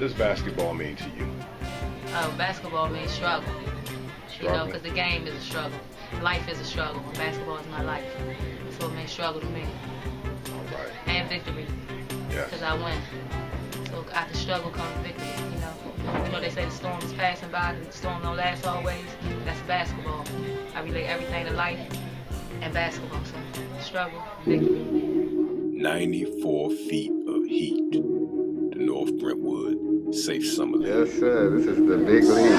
does basketball mean to you? Basketball means struggle. You know, because the game is a struggle. Life is a struggle. Basketball is my life. So it means struggle to me. All right. And victory. Yes. Because I win. So after struggle comes victory, you know. You know, they say the storm is passing by, the storm don't last always. That's basketball. I relate everything to life and basketball. So struggle, victory. 94 feet of heat. The North Brentwood Safe Summer League. Yes, sir. This is the big league.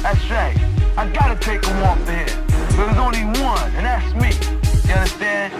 That's right. I gotta take him off the head. But there's only one, and that's me. You understand?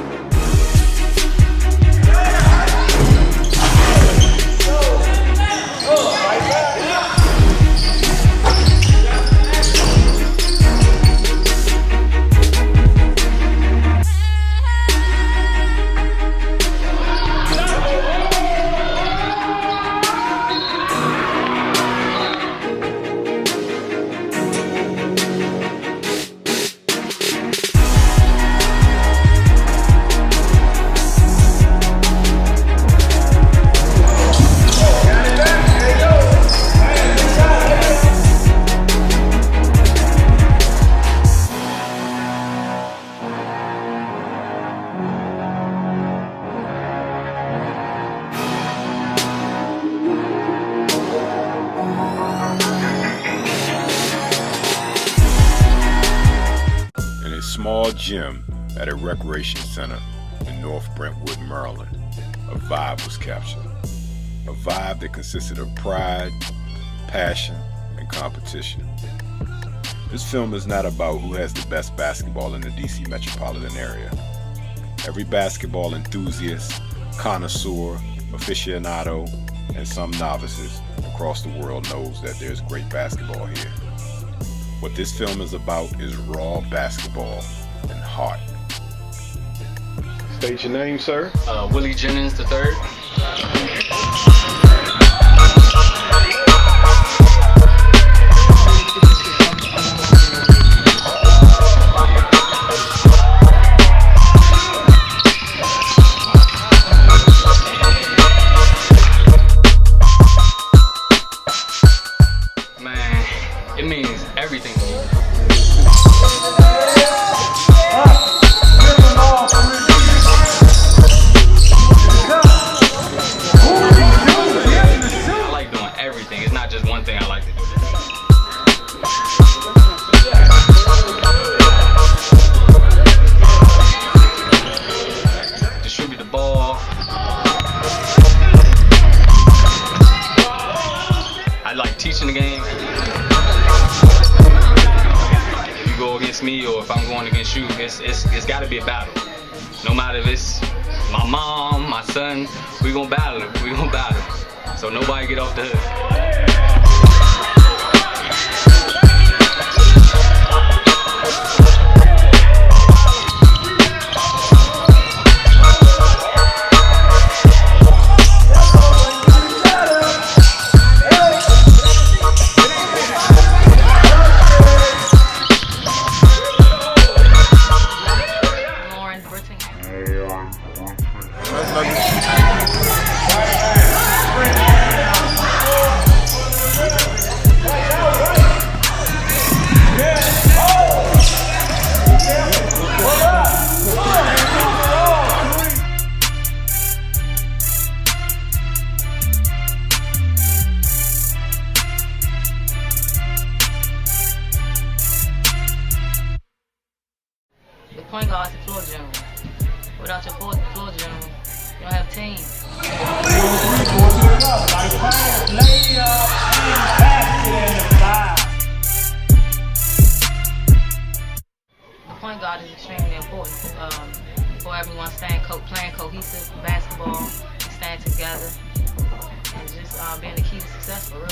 Small gym at a recreation center in North Brentwood, Maryland, a vibe was captured. A vibe that consisted of pride, passion, and competition. This film is not about who has the best basketball in the DC metropolitan area. Every basketball enthusiast, connoisseur, aficionado, and some novices across the world knows that there's great basketball here. What this film is about is raw basketball and heart. State your name, sir. Willie Jennings III. Man, it means everything to me. Distribute the ball. I like teaching the game. If you go against me or if I'm going against you, it's got to be a battle. No matter if it's my mom, my son, we gonna battle it. We gonna battle. So nobody get off the hook. For real.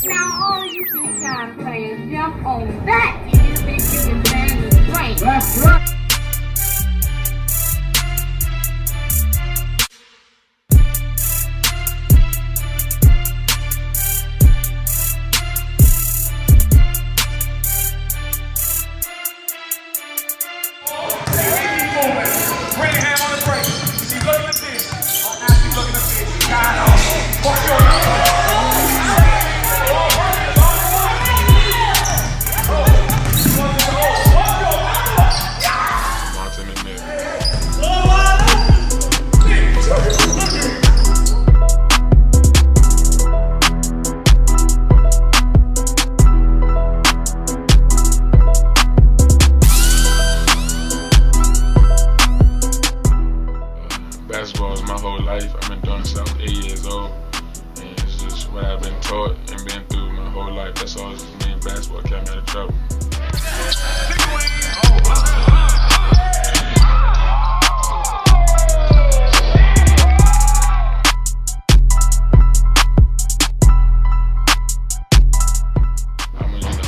Now all you big-time players jump on that if you think you can stand the strain. That's right. Basketball is my whole life. I've been doing it since I was 8 years old. And it's just what I've been taught and been through my whole life. That's all just me and basketball kept me out of trouble.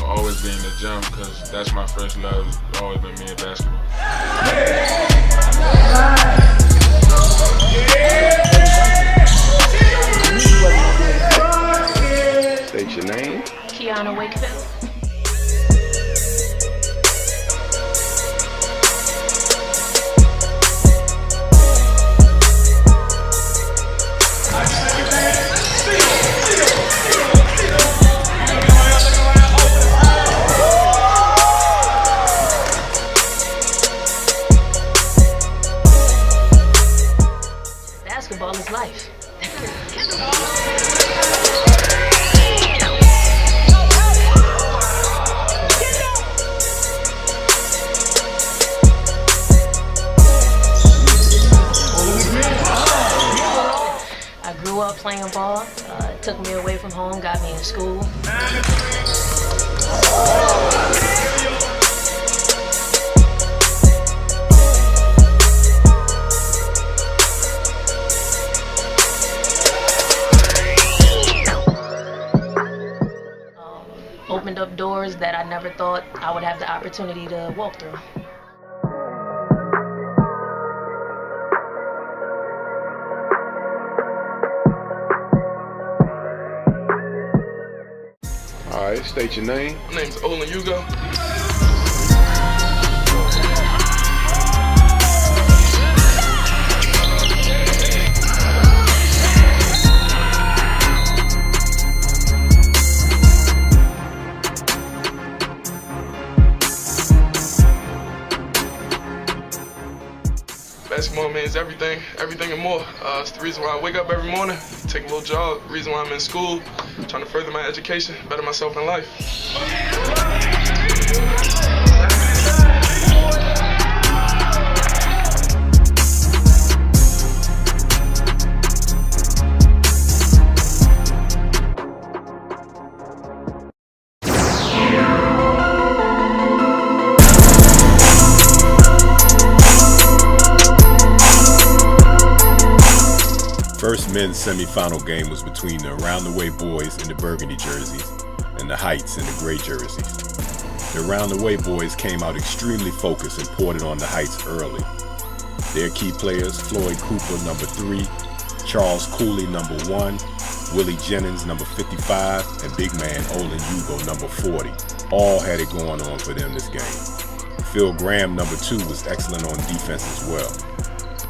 Always be in the gym because that's my first love. It's always been me and basketball. State your name. Kiana Wakefield. Basketball is life. I grew up playing ball. It took me away from home, got me in school. Opened up doors that I never thought I would have the opportunity to walk through. All right, state your name. My name's Olin Hugo. Basketball means everything and more. It's the reason why I wake up every morning, take a little jog, the reason why I'm in school, trying to further my education, better myself in life. First men's semifinal game was between the Around the Way boys in the burgundy jerseys and the Heights in the gray jerseys. The Around the Way boys came out extremely focused and poured it on the Heights early. Their key players, Floyd Cooper, number 3, Charles Cooley, number 1, Willie Jennings, number 55, and big man Olin Hugo, number 40, all had it going on for them this game. Phil Graham, number 2, was excellent on defense as well.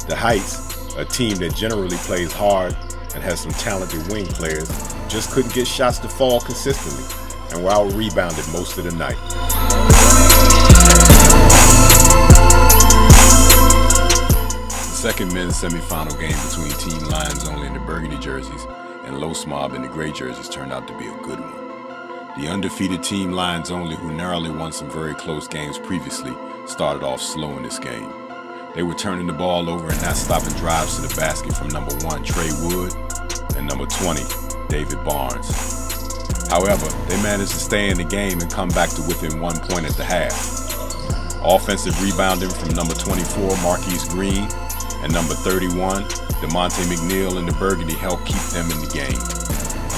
The Heights, a team that generally plays hard and has some talented wing players, just couldn't get shots to fall consistently and were out-rebounded most of the night. The second men's semifinal game between Team Lions Only in the burgundy jerseys and Los Mob in the gray jerseys turned out to be a good one. The undefeated Team Lions Only, who narrowly won some very close games previously, started off slow in this game. They were turning the ball over and not stopping drives to the basket from number 1, Trey Wood, and number 20, David Barnes. However, they managed to stay in the game and come back to within 1 point at the half. Offensive rebounding from number 24, Marquise Green, and number 31, DeMonte McNeil and the Burgundy helped keep them in the game,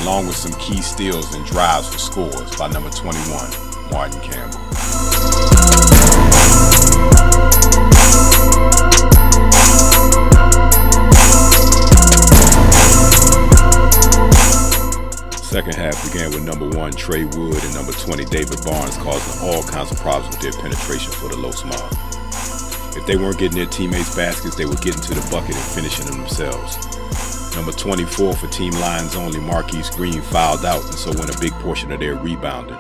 along with some key steals and drives for scores by number 21, Martin Campbell. Second half began with number 1, Trey Wood, and number 20, David Barnes, causing all kinds of problems with their penetration for the Los Mob. If they weren't getting their teammates baskets, they would get into the bucket and finishing them themselves. Number 24 for Team Lions Only, Marquise Green, fouled out and so won a big portion of their rebounding.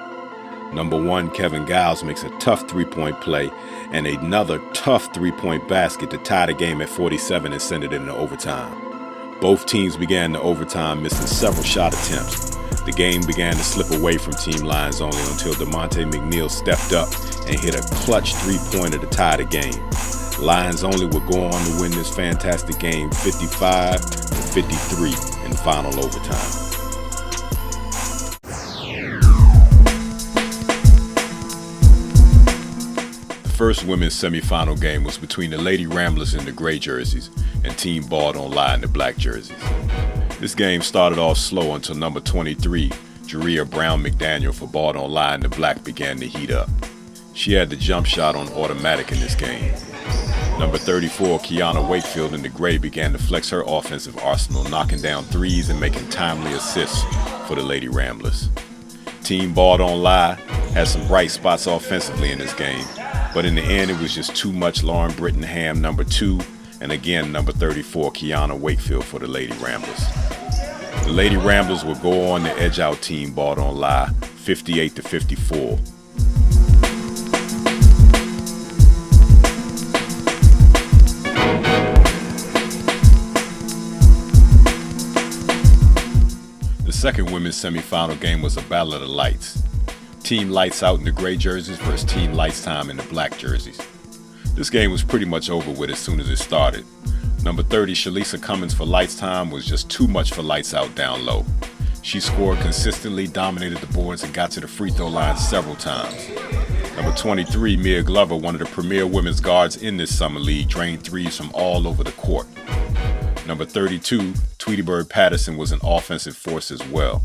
Number 1, Kevin Giles, makes a tough three-point play and another tough three-point basket to tie the game at 47 and send it into overtime. Both teams began the overtime missing several shot attempts. The game began to slip away from Team Lions Only until DeMonte McNeil stepped up and hit a clutch three-pointer to tie the game. Lions Only would go on to win this fantastic game 55-53 in final overtime. The first women's semifinal game was between the Lady Ramblers in the gray jerseys and Team Ball Don't Lie in the black jerseys. This game started off slow until number 23, Jeria Brown McDaniel for Ball Don't Lie in the black began to heat up. She had the jump shot on automatic in this game. Number 34, Kiana Wakefield in the gray began to flex her offensive arsenal, knocking down threes and making timely assists for the Lady Ramblers. Team Ball Don't Lie had some bright spots offensively in this game, but in the end it was just too much. Lauren Brittenham, number 2, and again number 34, Kiana Wakefield for the Lady Ramblers. The Lady Ramblers would go on to edge out Team Ball Don't Lie 58-54. The second women's semifinal game was a battle of the lights. Team Lights Out in the gray jerseys versus Team Lights Time in the black jerseys. This game was pretty much over with as soon as it started. Number 30, Shalisa Cummins for Lights Time was just too much for Lights Out down low. She scored consistently, dominated the boards, and got to the free throw line several times. Number 23, Mia Glover, one of the premier women's guards in this summer league, drained threes from all over the court. Number 32, Tweety Bird Patterson, was an offensive force as well.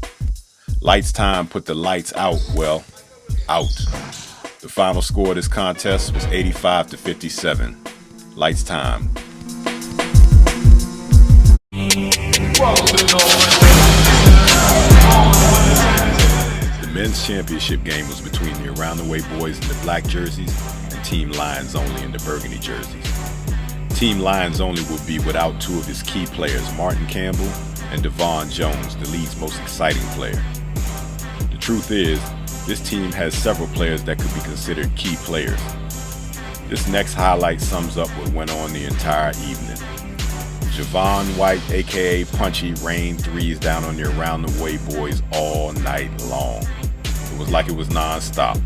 Lights Time put the lights out, well, out. The final score of this contest was 85-57. Lights Time. The men's championship game was between the Around the Way boys in the black jerseys and Team Lions Only in the burgundy jerseys. Team Lions Only will be without 2 of its key players, Martin Campbell and Devon Jones, the league's most exciting player. The truth is, this team has several players that could be considered key players. This next highlight sums up what went on the entire evening. Javon White, aka Punchy, rained threes down on the Around the Way boys all night long. It was like it was non-stop.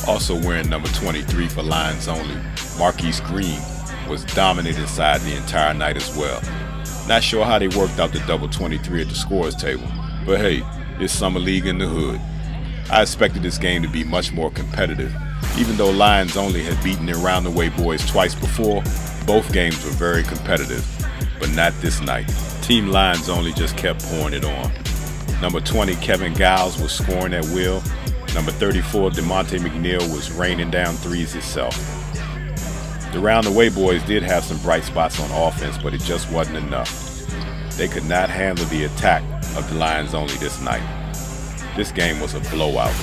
Also wearing number 23 for Lions Only, Marquise Green was dominant inside the entire night as well. Not sure how they worked out the double 23 at the scorers table, but hey, it's summer league in the hood. I expected this game to be much more competitive. Even though Lions Only had beaten the Around the Way boys twice before, both games were very competitive, but not this night. Team Lions Only just kept pouring it on. Number 20, Kevin Giles, was scoring at will. Number 34, DeMonte McNeil, was raining down threes itself. The Around the Way boys did have some bright spots on offense, but it just wasn't enough. They could not handle the attack of the Lions Only this night. This game was a blowout.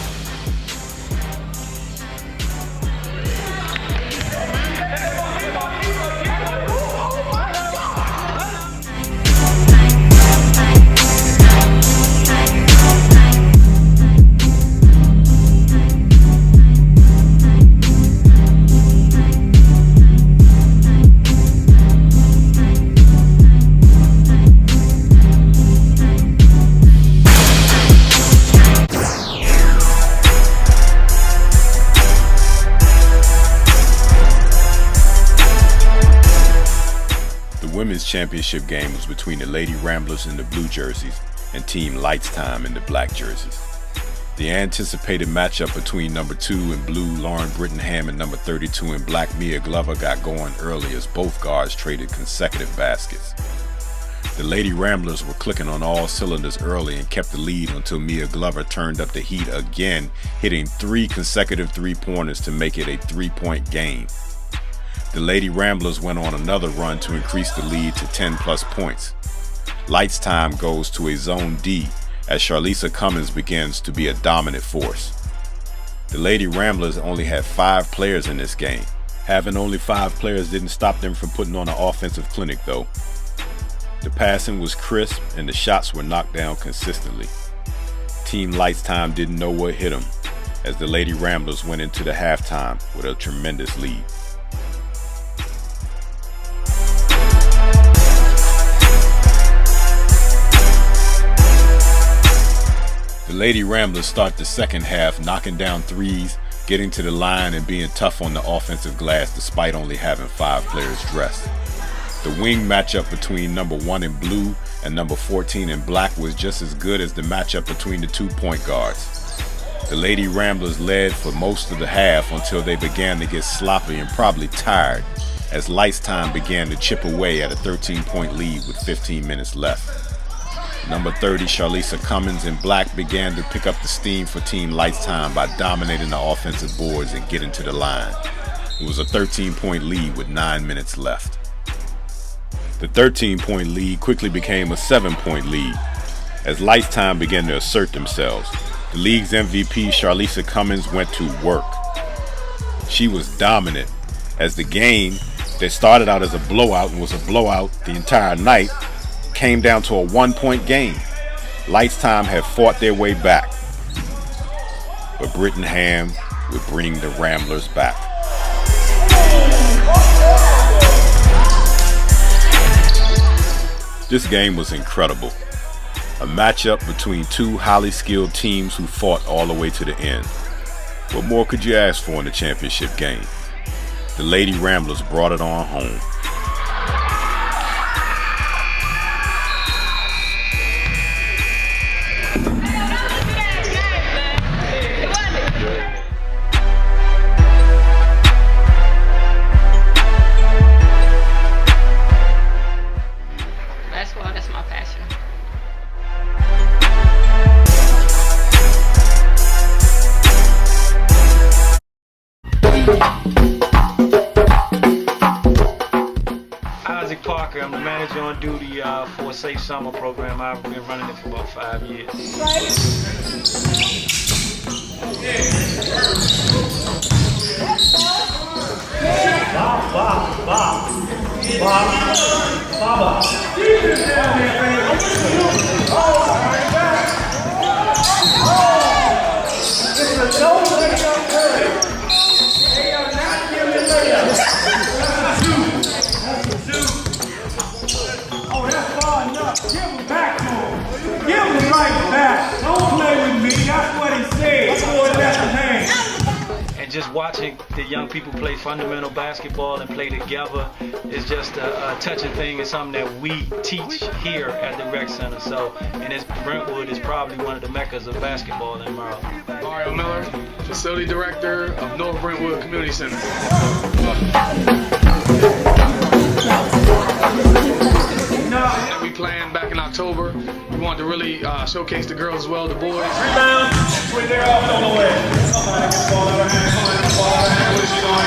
Women's championship game was between the Lady Ramblers in the blue jerseys and Team Lights Time in the black jerseys. The anticipated matchup between number 2 in blue Lauren Brittingham and number 32 in black Mia Glover got going early as both guards traded consecutive baskets. The Lady Ramblers were clicking on all cylinders early and kept the lead until Mia Glover turned up the heat again, hitting 3 consecutive three-pointers to make it a 3-point game. The Lady Ramblers went on another run to increase the lead to 10+ points. Lights time goes to a zone D as Charlisa Cummins begins to be a dominant force. The Lady Ramblers only had 5 players in this game. Having only 5 players didn't stop them from putting on an offensive clinic though. The passing was crisp and the shots were knocked down consistently. Team Lights Time didn't know what hit them as the Lady Ramblers went into the halftime with a tremendous lead. The Lady Ramblers start the second half knocking down threes, getting to the line and being tough on the offensive glass despite only having 5 players dressed. The wing matchup between number 1 in blue and number 14 in black was just as good as the matchup between the 2 point guards. The Lady Ramblers led for most of the half until they began to get sloppy and probably tired as Lights Time began to chip away at a 13-point lead with 15 minutes left. Number 30 Charlisa Cummins in black began to pick up the steam for Team Lights Time by dominating the offensive boards and getting to the line. It was a 13-point lead with 9 minutes left. The 13-point lead quickly became a 7-point lead as Lights Time began to assert themselves. The league's MVP, Charlisa Cummins, went to work. She was dominant as the game that started out as a blowout and was a blowout the entire night came down to a 1-point game. Lights Time had fought their way back, but Brittingham would bring the Ramblers back. This game was incredible. A matchup between 2 highly skilled teams who fought all the way to the end. What more could you ask for in a championship game? The Lady Ramblers brought it on home. That's my passion. Isaac Parker, I'm the manager on duty for a Safe Summer program. I've been running it for about 5 years. And just watching the young people play fundamental basketball and play together is just a touching thing and something that we teach here at the Rec Center. So, and Brentwood is probably one of the meccas of basketball in Maryland. Mario Miller, Facility Director of North Brentwood Community Center. And we planned back in October. We wanted to really showcase the girls as well, the boys. Rebound. They're off on the way. Somebody gets the ball out of hand. Somebody gets the ball out of hand. What is she going?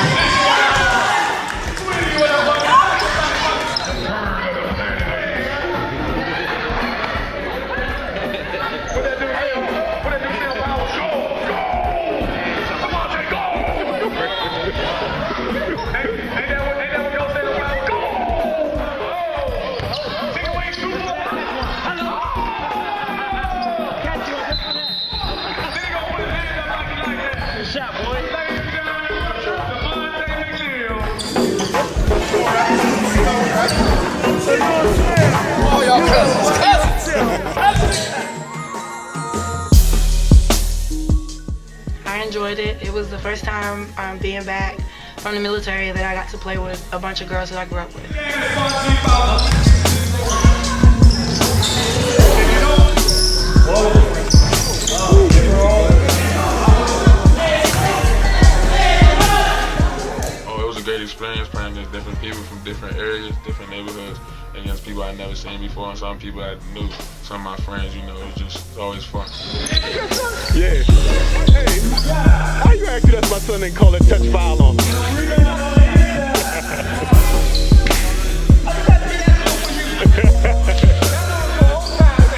I enjoyed it. It was the first time being back from the military that I got to play with a bunch of girls that I grew up with. experience playing against different people from different areas, different neighborhoods, against people I never seen before, and some people I knew, some of my friends, you know, it's always fun. Yeah. Hey, how you ask that's my son and call it touch foul on?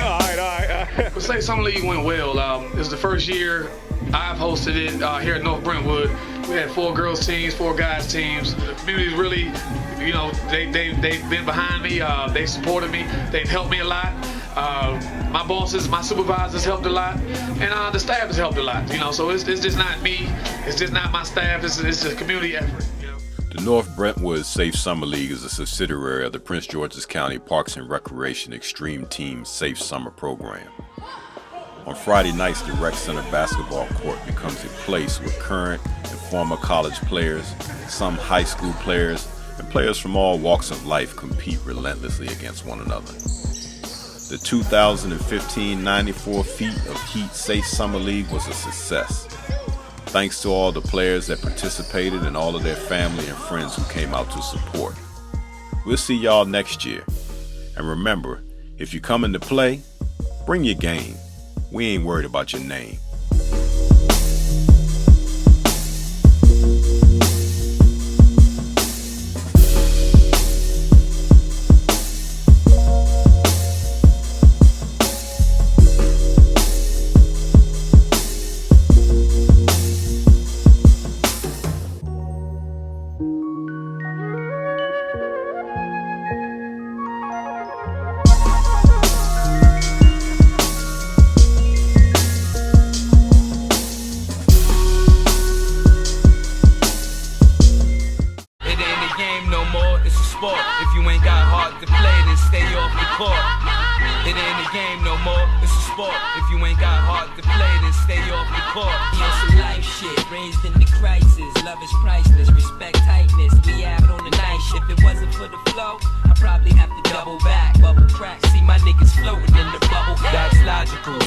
All right. The Safe Summer League went well. It's the first year I've hosted it here at North Brentwood. We had 4 girls teams, 4 guys teams. The community's really, you know, they've been behind me. They supported me. They've helped me a lot. My bosses, my supervisors helped a lot, and the staff has helped a lot. You know, so it's just not me. It's just not my staff. It's a community effort. You know? The North Brentwood Safe Summer League is a subsidiary of the Prince George's County Parks and Recreation Extreme Team Safe Summer Program. On Friday nights, the rec center basketball court becomes a place where current and former college players, some high school players, and players from all walks of life compete relentlessly against one another. The 2015 94 Feet of Heat Safe Summer League was a success. Thanks to all the players that participated and all of their family and friends who came out to support. We'll see y'all next year. And remember, if you come in to play, bring your game. We ain't worried about your name.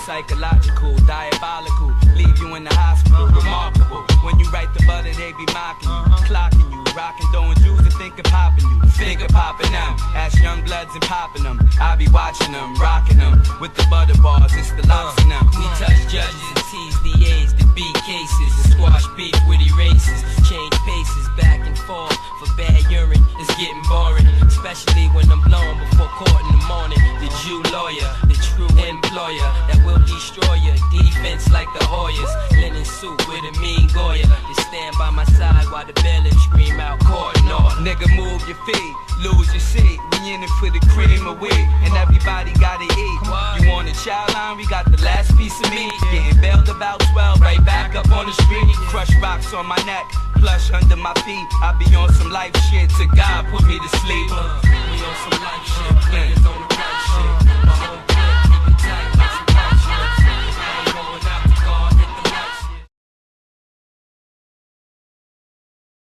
Psychological, diabolical, leave you in the hospital, remarkable. When you write the butter, they be mocking you, clocking you, rocking, throwing Jews and think of popping you, finger popping them, ask young bloods and popping them. I be watching them, rocking them, with the butter bars, it's the locks in them. We touch judges and tease DAs, the beat cases, and squash beef with erases, change paces, back and forth, for bad urine, it's getting boring, especially when I'm blowing before court in the morning. The Jew lawyer, the true employer, that will destroy your defense like the Hoyas. Linen suit with a mean Goya, you stand by my side while the bailiff scream out court and order. Nigga, move your feet, lose your seat. We in it for the cream of wheat, and everybody gotta eat. You want a child line? We got the last piece of meat. Getting bailed about 12, right back up on the street. Crush rocks on my neck, plush under my feet. I be on some life shit till God put me to sleep. We on some life shit, niggas on the